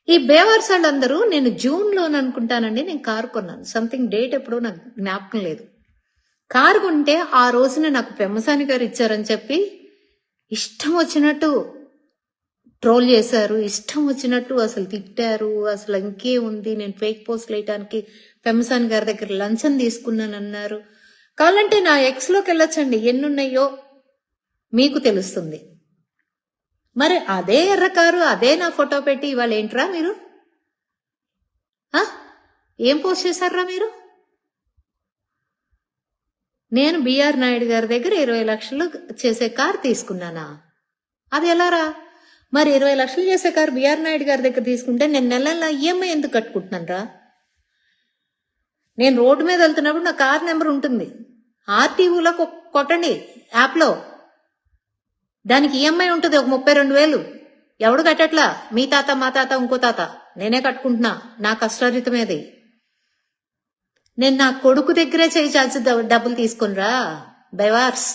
ఈ బేవర్స్ వాళ్ళందరూ నేను జూన్ లో అనుకుంటానండి నేను కారు కొన్నాను. సంథింగ్ డేట్ ఎప్పుడో నాకు జ్ఞాపకం లేదు. కారు కొంటే ఆ రోజున నాకు పెమ్మసాని గారు ఇచ్చారని చెప్పి ఇష్టం వచ్చినట్టు ట్రోల్ చేశారు, ఇష్టం వచ్చినట్టు అసలు తిట్టారు. అసలు ఇంకే ఉంది, నేను ఫేక్ పోస్ట్లు వేయడానికి పెమ్మసాని గారి దగ్గర లంచం తీసుకున్నాను అన్నారు. కావాలంటే నా ఎక్స్ లోకి వెళ్ళొచ్చండి, ఎన్నున్నాయో మీకు తెలుస్తుంది. మరి అదే ఎర్ర కారు అదే నా ఫోటో పెట్టి ఇవాళ ఏంట్రా మీరు ఏం పోస్ట్ చేశారా మీరు? నేను బిఆర్ నాయుడు గారి దగ్గర 20 లక్షలు చేసే కారు తీసుకున్నానా? అది ఎలారా? మరి 20 లక్షలు చేసే కారు బిఆర్ నాయుడు గారి దగ్గర తీసుకుంటే నేను నెల నెల ఈఎంఐ ఎందుకు కట్టుకుంటున్నాను రా? నేను రోడ్డు మీద వెళ్తున్నప్పుడు నా కార్ నెంబర్ ఉంటుంది, ఆర్టీఓలో కొట్టండి యాప్లో, దానికి ఈఎంఐ ఉంటుంది ఒక 32,000. ఎవడు కట్టట్లా, మీ తాత మా తాత ఇంకో తాత, నేనే కట్టుకుంటున్నా, నా కష్టార్జితమేది. నేను నా కొడుకు దగ్గరే చేయి చాల్సి డబ్బులు తీసుకునిరా బెవార్స్.